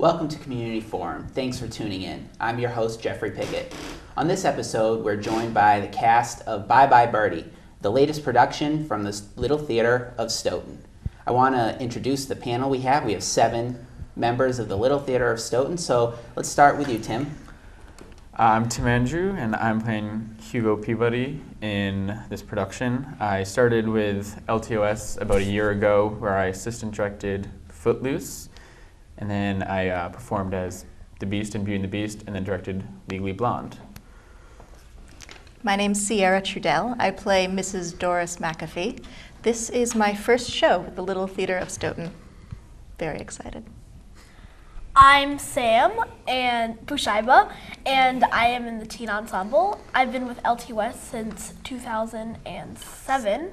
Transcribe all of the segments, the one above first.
Welcome to Community Forum. Thanks for tuning in. I'm your host, Jeffrey Pickett. On this episode, we're joined by the cast of Bye Bye Birdie, the latest production from the Little Theatre of Stoughton. I want to introduce the panel we have. We have 7 members of the Little Theatre of Stoughton, so let's start with you, Tim. I'm Tim Andrew, and I'm playing Hugo Peabody in this production. I started with LTOS about a year ago, where I assistant directed Footloose, and then I performed as the Beast in Beauty and the Beast, and then directed Legally Blonde. My name's Sierra Trudell. I play Mrs. Doris McAfee. This is my first show with the Little Theatre of Stoughton. Very excited. I'm Sam and Bushaiba, and I am in the teen ensemble. I've been with LTOS since 2007,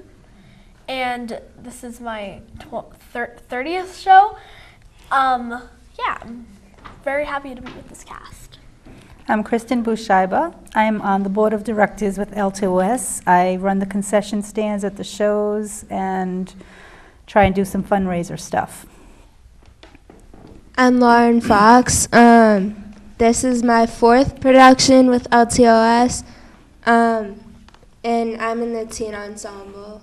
and this is my 30th show. I'm very happy to be with this cast. I'm Kristen Bushaiba. I'm on the board of directors with LTOS. I run the concession stands at the shows and try and do some fundraiser stuff. I'm Lauren Fox. This is my 4th production with LTOS, and I'm in the teen ensemble.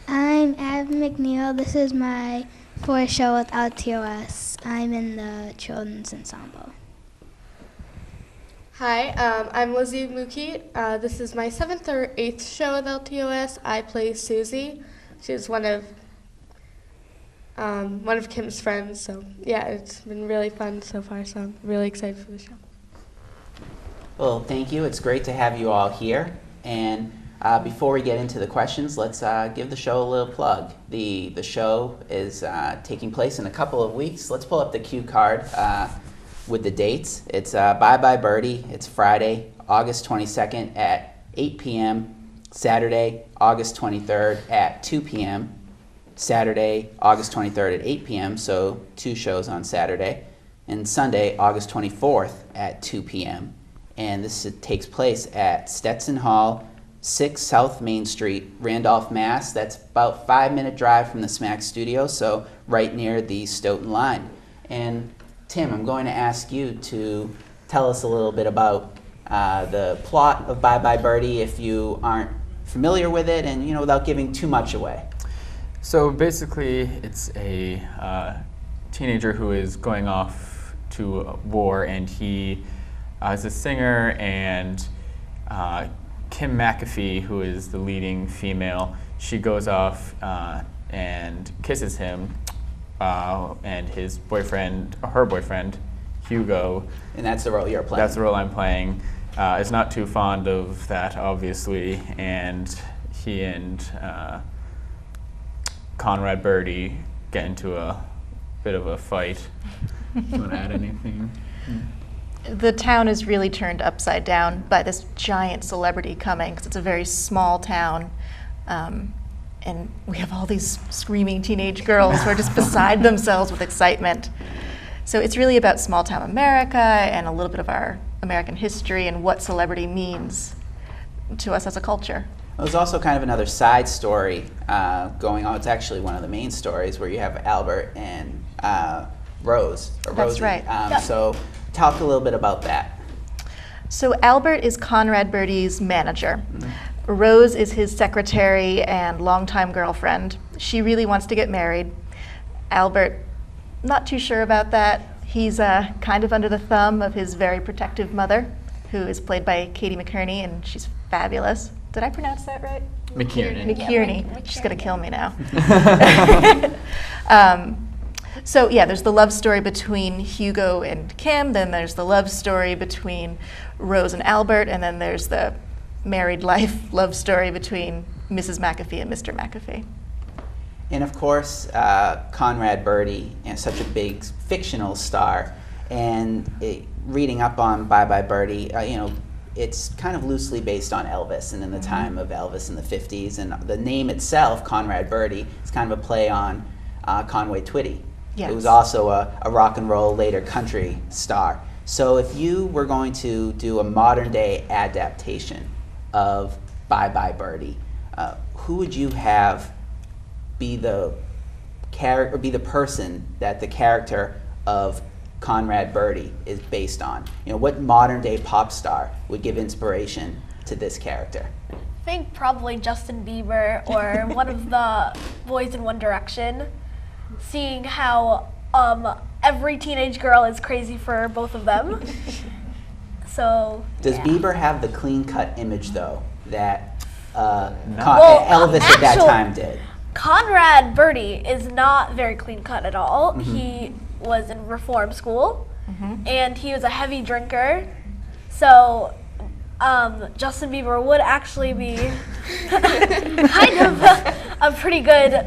I'm Ab McNeil. This is my 4th show with LTOS. I'm in the children's ensemble. Hi, I'm Lizzie Mukit. This is my 7th or 8th show with LTOS. I play Susie. She's one of Kim's friends, so yeah, it's been really fun so far, so I'm really excited for the show. Well, thank you. It's great to have you all here. And before we get into the questions, let's give the show a little plug. The show is taking place in a couple of weeks. Let's pull up the cue card with the dates. It's Bye Bye Birdie. It's Friday, August 22nd at 8 p.m., Saturday, August 23rd at 2 p.m., Saturday, August 23rd at 8 p.m., so 2 shows on Saturday, and Sunday, August 24th at 2 p.m. And this takes place at Stetson Hall, 6 South Main Street, Randolph, Mass. That's about a 5-minute drive from the SMAC studio, so right near the Stoughton line. And Tim, I'm going to ask you to tell us a little bit about the plot of Bye Bye Birdie if you aren't familiar with it, and without giving too much away. So basically, it's a teenager who is going off to war, and he is a singer, and Kim McAfee, who is the leading female, she goes off and kisses him, and his boyfriend, or her boyfriend, Hugo. And that's the role you're playing? That's the role I'm playing. Is not too fond of that, obviously, and he and Conrad Birdie get into a bit of a fight. Do you want to add anything? The town is really turned upside down by this giant celebrity coming, because it's a very small town, and we have all these screaming teenage girls who are just beside themselves with excitement. So it's really about small town America and a little bit of our American history and what celebrity means to us as a culture. There's also kind of another side story going on. It's actually one of the main stories where you have Albert and Rose. That's Rosie. right. So talk a little bit about that. So Albert is Conrad Birdie's manager. Mm-hmm. Rose is his secretary and longtime girlfriend. She really wants to get married. Albert, not too sure about that. He's kind of under the thumb of his very protective mother, who is played by Katie McKerney, and she's fabulous. Did I pronounce that right? McKerney. She's going to kill me now. So yeah, there's the love story between Hugo and Kim, then there's the love story between Rose and Albert, and then there's the married life love story between Mrs. McAfee and Mr. McAfee. And of course, Conrad Birdie, such a big fictional star, and reading up on Bye Bye Birdie, it's kind of loosely based on Elvis and in the time of Elvis in the 50s. And the name itself, Conrad Birdie, is kind of a play on Conway Twitty. Yes. It was also a rock and roll, later country star. So if you were going to do a modern day adaptation of Bye Bye Birdie, who would you have be the or be the person that the character of Conrad Birdie is based on? You know, what modern day pop star would give inspiration to this character? I think probably Justin Bieber or one of the boys in One Direction. Seeing how every teenage girl is crazy for both of them. So Does yeah. Bieber have the clean-cut image, though, that Well, Elvis at that actual- time did? Conrad Birdie is not very clean cut at all. Mm-hmm. He was in reform school, and he was a heavy drinker. So Justin Bieber would actually be kind of a pretty good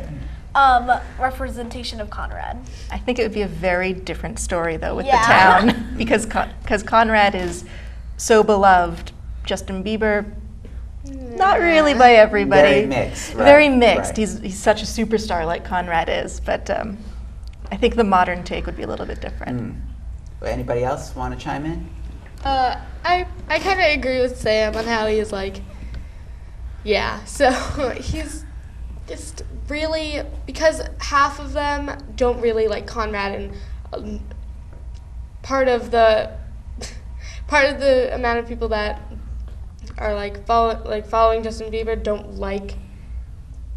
representation of Conrad. I think it would be a very different story, though, with Yeah. the town, because Conrad is so beloved. Justin Bieber, not really by everybody. Very mixed. Right, Very mixed. right. He's such a superstar like Conrad is, but I think the modern take would be a little bit different. Anybody else want to chime in? I kind of agree with Sam on how he's like, yeah, so he's just really, because half of them don't really like Conrad, and part of the amount of people that are following Justin Bieber don't like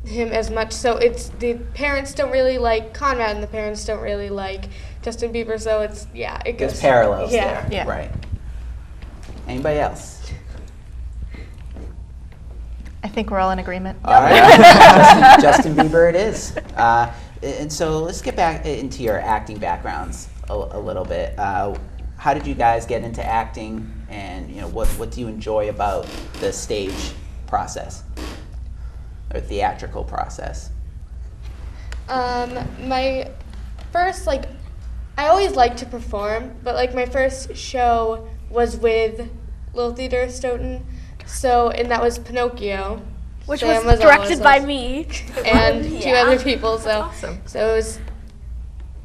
him as much. So it's the parents don't really like Conrad, and the parents don't really like Justin Bieber. So it goes. There's parallels Yeah. there. Yeah. Right. Anybody else? I think we're all in agreement. All right. Justin Bieber it is. And so let's get back into your acting backgrounds a little bit. How did you guys get into acting, and what do you enjoy about the stage process or theatrical process? My first, I always liked to perform, but my first show was with Little Theatre of Stoughton, and that was Pinocchio, Which Sam was directed also- by me. and two Yeah. other people. So Awesome. so it was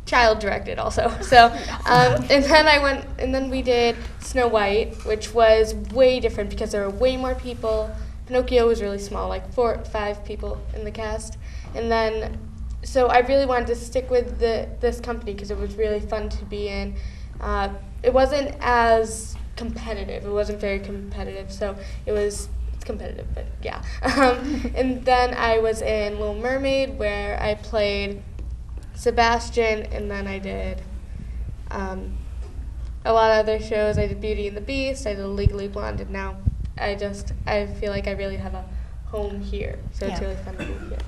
child directed also. So and then we did Snow White, which was way different because there were way more people. Pinocchio was really small, 4 or 5 people in the cast, and then so I really wanted to stick with this company because it was really fun to be in. It wasn't as competitive. It wasn't very competitive, so it's competitive, but yeah. And then I was in Little Mermaid, where I played Sebastian, and then I did a lot of other shows. I did Beauty and the Beast, I did Legally Blonde, and now I feel like I really have a home here, so it's Yeah. really fun to be here.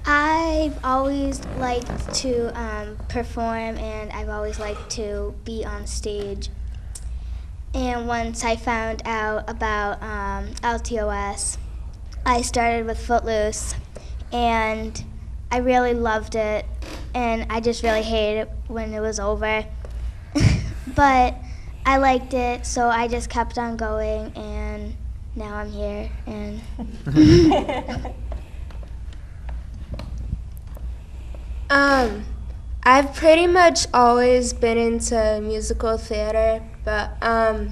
I've always liked to perform, and I've always liked to be on stage. And once I found out about LTOS, I started with Footloose, and I really loved it, and I just really hated it when it was over. But I liked it, so I just kept on going, and now I'm here. And I've pretty much always been into musical theater, but I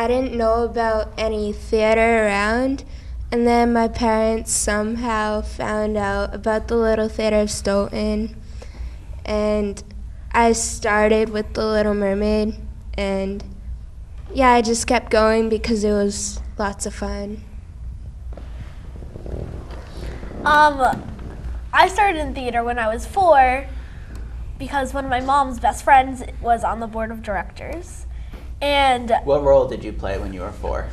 didn't know about any theater around, and then my parents somehow found out about the Little Theatre of Stoughton, and I started with The Little Mermaid, and yeah, I just kept going because it was lots of fun. I started in theater when I was 4 because one of my mom's best friends was on the board of directors. And What role did you play when you were 4?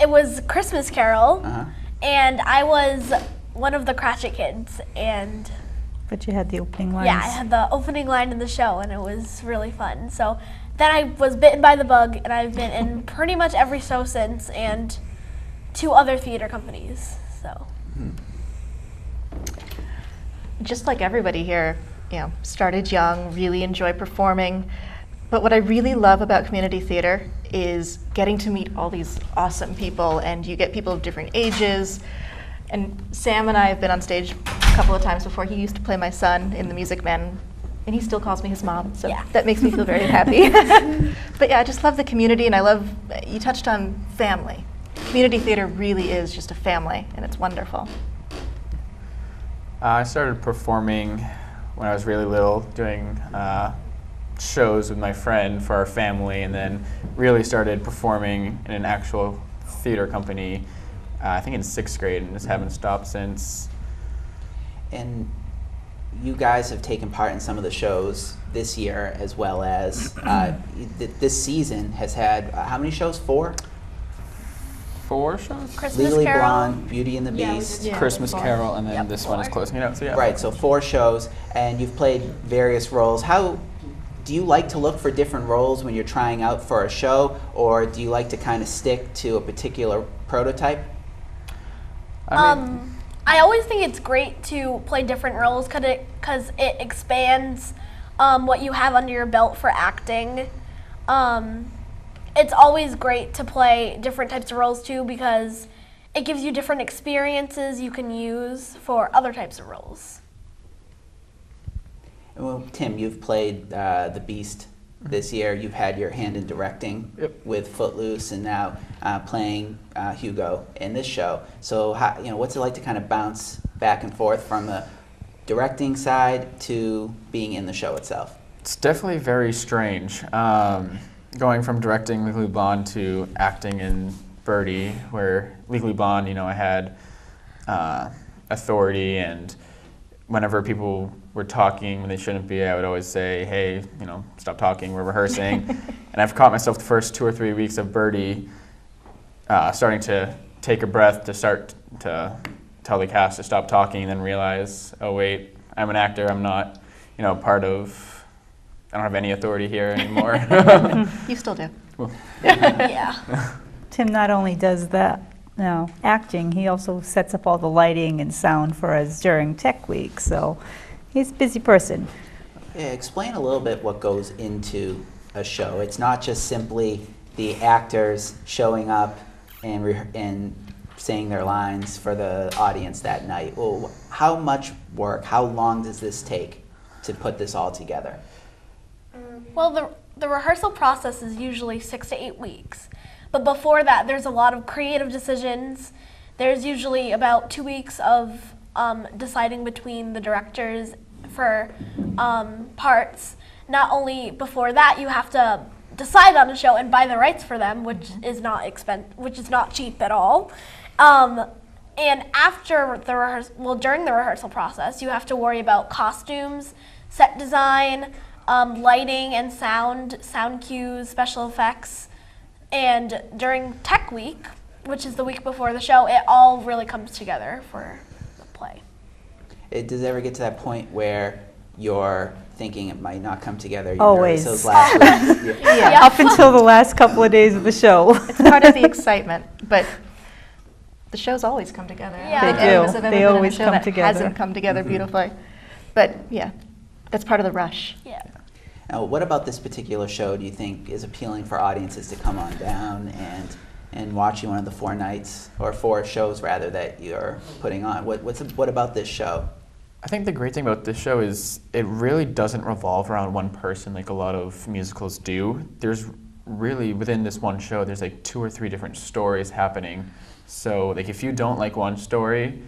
it was Christmas Carol, Uh-huh. and I was one of the Cratchit kids. And But you had the opening lines. yeah, I had the opening line in the show, and it was really fun. So then I was bitten by the bug, and I've been in pretty much every show since, and 2 other theater companies. So. Just like everybody here, started young, really enjoy performing. But what I really love about community theater is getting to meet all these awesome people, and you get people of different ages. And Sam and I have been on stage a couple of times before. He used to play my son in The Music Man, and he still calls me his mom, so Yeah. that makes me feel very happy. But yeah, I just love the community, and you touched on family. community theater really is just a family, and it's wonderful. I started performing when I was really little, doing shows with my friend for our family, and then really started performing in an actual theater company, I think in 6th grade, and just haven't stopped since. And you guys have taken part in some of the shows this year, as well as this season has had, how many shows? 4? 4 shows? Christmas Legally Carol. Blonde, Beauty and the Yeah, we Beast. did. Christmas 4. Carol, and then Yep, this one is 4. closing it out. So yeah. Right, so 4 shows, and you've played various roles. How do you like to look for different roles when you're trying out for a show, or do you like to kind of stick to a particular prototype? I always think it's great to play different roles because it expands what you have under your belt for acting. It's always great to play different types of roles too, because it gives you different experiences you can use for other types of roles. Well, Tim, you've played the Beast this year. You've had your hand in directing with Footloose, and now playing Hugo in this show. So, what's it like to kind of bounce back and forth from the directing side to being in the show itself? It's definitely very strange. Going from directing Legally Blonde to acting in Birdie, where Legally Blonde, I had authority, and whenever people were talking when they shouldn't be, I would always say, hey, stop talking, we're rehearsing. And I've caught myself the first 2 or 3 weeks of Birdie starting to take a breath to start to tell the cast to stop talking, and then realize, oh wait, I'm an actor, I'm not, part of, I don't have any authority here anymore. You still do. Yeah. Tim not only does that, acting, he also sets up all the lighting and sound for us during Tech Week, so he's a busy person. Yeah, explain a little bit what goes into a show. It's not just simply the actors showing up and saying their lines for the audience that night. Well, how much work, how long does this take to put this all together? Well, the rehearsal process is usually 6 to 8 weeks. But before that, there's a lot of creative decisions. There's usually about 2 weeks of deciding between the directors for parts. Not only before that, you have to decide on a show and buy the rights for them, which is not cheap at all. And after the during the rehearsal process, you have to worry about costumes, set design, lighting and sound cues, special effects. And during Tech Week, which is the week before the show, it all really comes together for the play. Does it ever get to that point where you're thinking it might not come together? You're Always. nervous those last weeks? Yeah. Up until the last couple of days of the show. It's part of the excitement, but the shows always come together. Yeah. I They don't think any of do. us have They ever been in a always show come that together. hasn't come together beautifully. But yeah, that's part of the rush. Yeah. Now, what about this particular show do you think is appealing for audiences to come on down and watch you one of the 4 nights, or 4 shows rather, that you're putting on? What about this show? I think the great thing about this show is it really doesn't revolve around one person like a lot of musicals do. There's really, within this one show, there's like 2 or 3 different stories happening. So like if you don't like one story,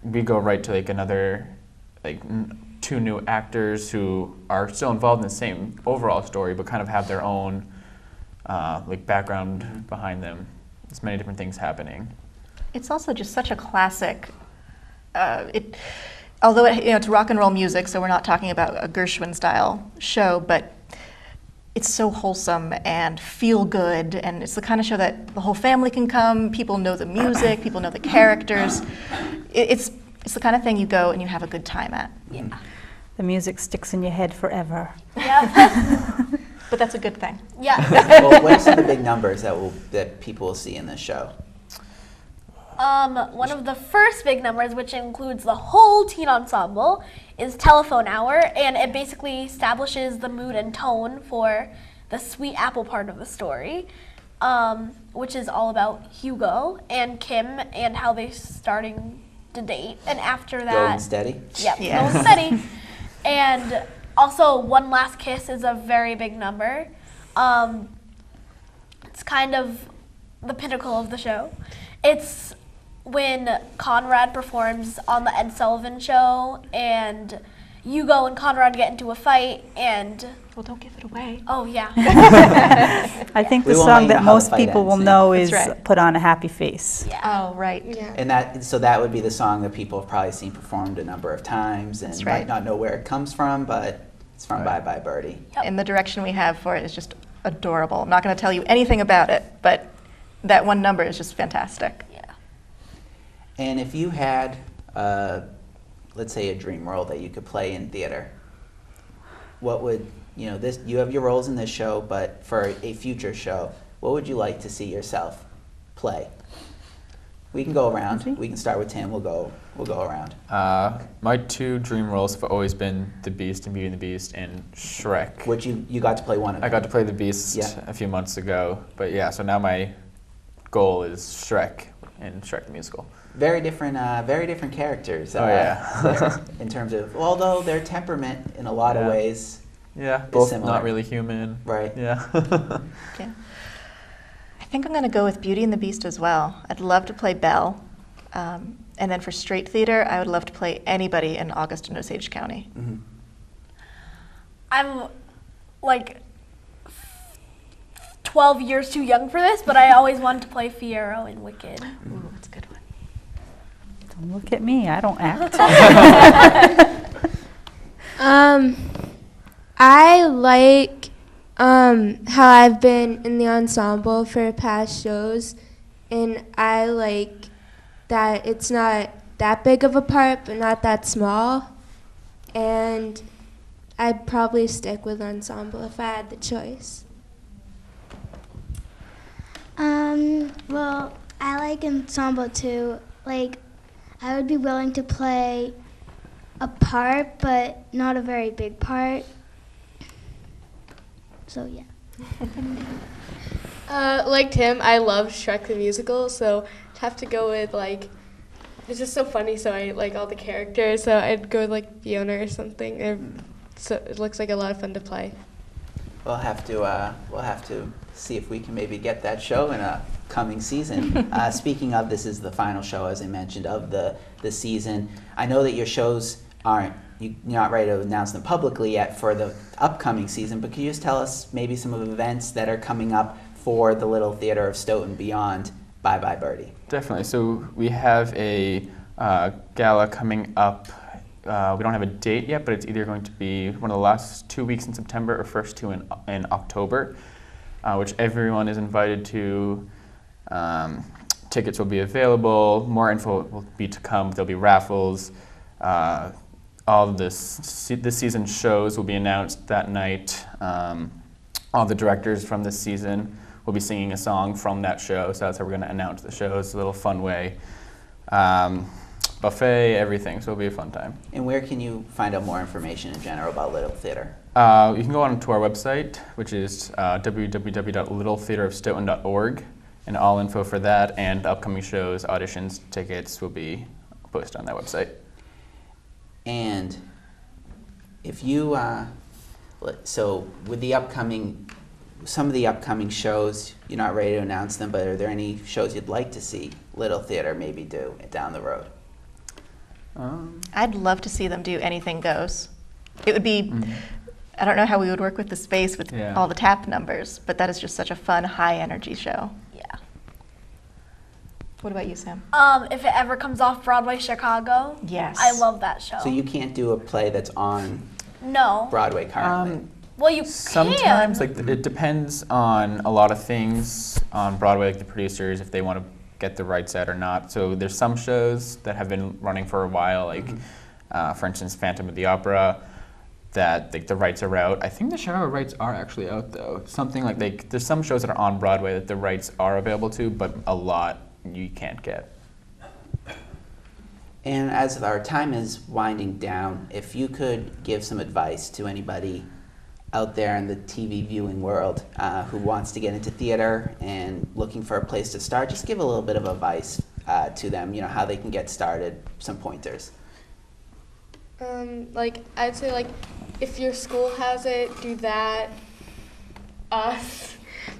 we go right to like another, like 2 new actors who are still involved in the same overall story, but kind of have their own like background behind them. There's many different things happening. It's also just such a classic. Although it's rock and roll music, so we're not talking about a Gershwin-style show, but it's so wholesome and feel good, and it's the kind of show that the whole family can come. People know the music, people know the characters. It's the kind of thing you go and you have a good time at. Yeah. The music sticks in your head forever. Yeah. But that's a good thing. Yeah. Well, what are some of the big numbers that people will see in this show? One of the first big numbers, which includes the whole teen ensemble, is Telephone Hour, and it basically establishes the mood and tone for the sweet apple part of the story, which is all about Hugo and Kim and how they're starting to date. And after that, Golden Steady? Yep, Yes. Golden Steady. And also, One Last Kiss is a very big number. It's kind of the pinnacle of the show. It's when Conrad performs on the Ed Sullivan Show, and Hugo and Conrad get into a fight, and Well, don't give it away. oh yeah, I think We the won't let song you that know how the most fight people will ends. know That's is right. Put on a Happy Face. yeah. Oh, right. Yeah. And that would be the song that people have probably seen performed a number of times and That's right. might not know where it comes from, but it's from Bye Right. Bye Birdie. Yep. And the direction we have for it is just adorable. I'm not going to tell you anything about it, but that one number is just fantastic. Yeah. And if you had, let's say, a dream role that you could play in theater, what would, this, you have your roles in this show, but for a future show, what would you like to see yourself play? We can go around. We can start with Tim. We'll go around. My 2 dream roles have always been The Beast and Beauty and the Beast and Shrek. Which you got to play one of them. I got to play The Beast Yeah. a few months ago, but yeah, so now my goal is Shrek and Shrek the Musical. Very different characters. Oh, yeah. in terms of, although their temperament in a lot of Yeah. ways, Yeah, both similar. not really human. right? Yeah. Yeah. I think I'm going to go with Beauty and the Beast as well. I'd love to play Belle. And then for straight theater, I would love to play anybody in August and Osage County. Mhm. I'm like 12 years too young for this, but I always wanted to play Fiyero in Wicked. Ooh, that's a good one. Don't look at me, I don't act. I like how I've been in the ensemble for past shows, and I like that it's not that big of a part, but not that small. And I'd probably stick with ensemble if I had the choice. Well, I like ensemble too. Like, I would be willing to play a part, but not a very big part. So, yeah. Like Tim, I love Shrek the Musical, so I'd have to go with, it's just so funny, so I like all the characters, so I'd go with, Fiona or something. So it looks like a lot of fun to play. We'll have to see if we can maybe get that show in a coming season. Speaking of, this is the final show, as I mentioned, of the season. I know that your shows you're not ready to announce them publicly yet for the upcoming season, but can you just tell us maybe some of the events that are coming up for the Little Theatre of Stoughton beyond Bye Bye Birdie? Definitely. So we have a gala coming up. We don't have a date yet, but it's either going to be one of the last 2 weeks in September or first 2 in October, which everyone is invited to. Tickets will be available. More info will be to come. There'll be raffles. All of this season's shows will be announced that night. All the directors from this season will be singing a song from that show, so that's how we're going to announce the show. It's a little fun way. Buffet, everything, so it'll be a fun time. And where can you find out more information in general about Little Theatre? You can go on to our website, which is www.littletheaterofstoughton.org, and all info for that and upcoming shows, auditions, tickets will be posted on that website. And if you, so with some of the upcoming shows, you're not ready to announce them, but are there any shows you'd like to see Little Theatre maybe do down the road? I'd love to see them do Anything Goes. It would be, I don't know how we would work with the space with Yeah. all the tap numbers, but that is just such a fun, high-energy show. Yeah. What about you, Sam? If it ever comes off Broadway, Chicago, Yes. I love that show. So you can't do a play that's on No. Broadway currently? Well, you Sometimes, can. it depends on a lot of things on Broadway, like the producers, if they want to get the rights out or not. So there's some shows that have been running for a while, for instance, Phantom of the Opera, that the rights are out. I think the Chicago rights are actually out, though. Something there's some shows that are on Broadway that the rights are available to, but a lot you can't get. And as our time is winding down, if you could give some advice to anybody out there in the TV viewing world who wants to get into theater and looking for a place to start, just give a little bit of advice to them, how they can get started, some pointers. I'd say, if your school has it, do that.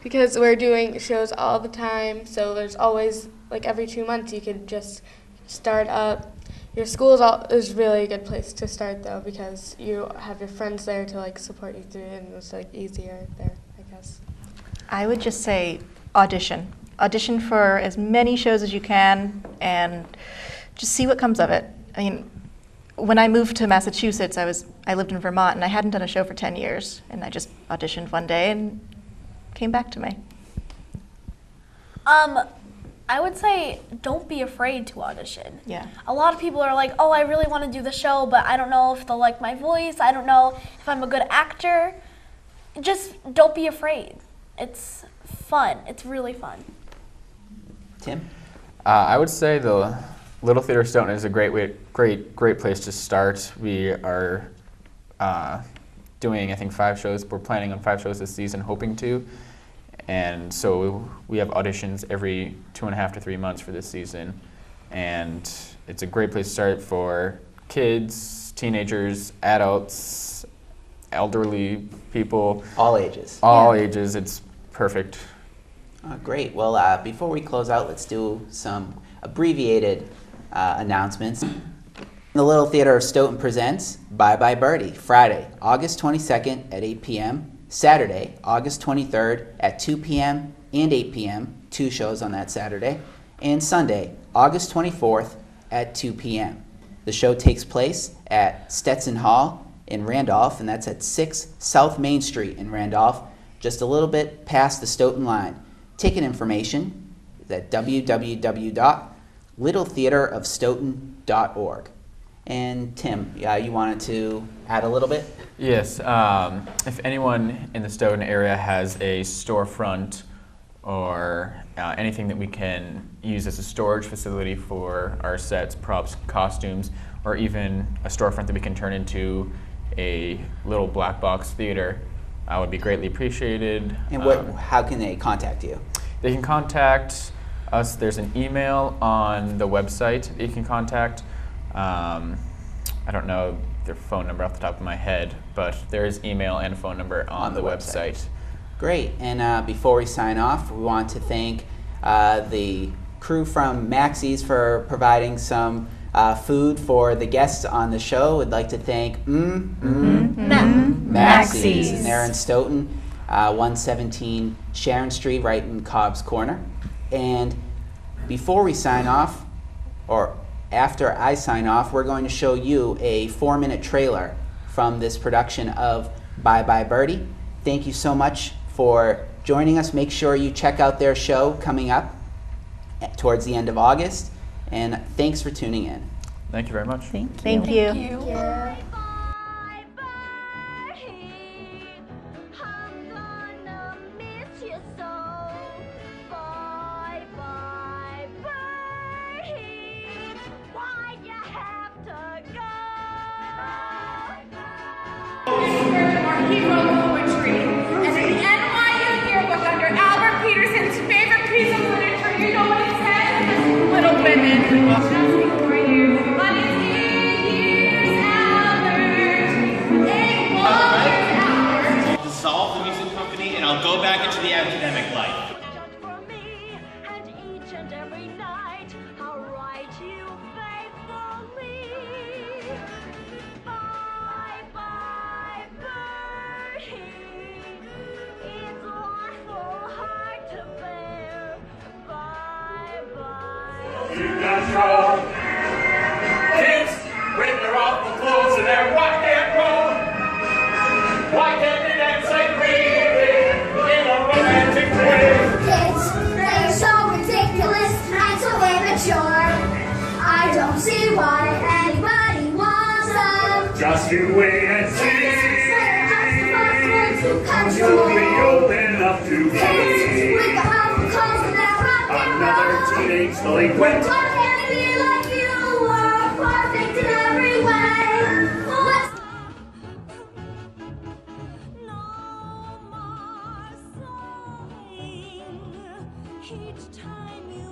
because we're doing shows all the time. So there's always, like every 2 months, you could just start up. Your school is really a good place to start though, because you have your friends there to like support you through it, and it's like easier there, I guess. I would just say audition. Audition for as many shows as you can and just see what comes of it. I mean, when I moved to Massachusetts, I lived in Vermont and I hadn't done a show for 10 years, and I just auditioned one day and came back to me. I would say don't be afraid to audition. Yeah. A lot of people are like, oh, I really want to do the show, but I don't know if they'll like my voice. I don't know if I'm a good actor. Just don't be afraid. It's fun. It's really fun. Tim? I would say the Little Theatre of Stoughton is a great place to start. We are doing, I think, 5 shows. We're planning on 5 shows this season, hoping to. And so we have auditions every 2.5 to 3 months for this season. And it's a great place to start for kids, teenagers, adults, elderly people. All ages. All ages. It's perfect. Great. Well, before we close out, let's do some abbreviated announcements. The Little Theatre of Stoughton presents Bye Bye Birdie, Friday, August 22nd at 8 p.m., Saturday, August 23rd at 2 p.m. and 8 p.m., 2 shows on that Saturday, and Sunday, August 24th at 2 p.m. The show takes place at Stetson Hall in Randolph, and that's at 6 South Main Street in Randolph, just a little bit past the Stoughton line. Ticket information is at www.littletheatreofstoughton.org. And Tim, you wanted to add a little bit? Yes. If anyone in the Stoughton area has a storefront or anything that we can use as a storage facility for our sets, props, costumes, or even a storefront that we can turn into a little black box theater, would be greatly appreciated. And how can they contact you? They can contact us. There's an email on the website that you can contact. I don't know their phone number off the top of my head, but there is email and phone number on the website. Great. And before we sign off, we want to thank the crew from Maxie's for providing some food for the guests on the show. We'd like to thank Maxie's. And they're in Stoughton, 117 Sharon Street, right in Cobb's Corner. And before we sign off, or after I sign off, we're going to show you a 4-minute trailer from this production of Bye Bye Birdie. Thank you so much for joining us. Make sure you check out their show coming up towards the end of August. And thanks for tuning in. Thank you very much. Thank you. Thank you. Thank you. Yeah. Dissolve the music company and I'll go back into the academic life. You got show. Kids with their awful clothes and their rock and roll. Why can't they dance like we did in a romantic way? Kids, they're so ridiculous and so immature. I don't see why anybody wants them. Just you wait and see. You'll You'll be old enough to Kids be with the awful clothes and their rock and another roll. teenage delinquent. Why can't it be like you were, perfect in every way? Let's Each time you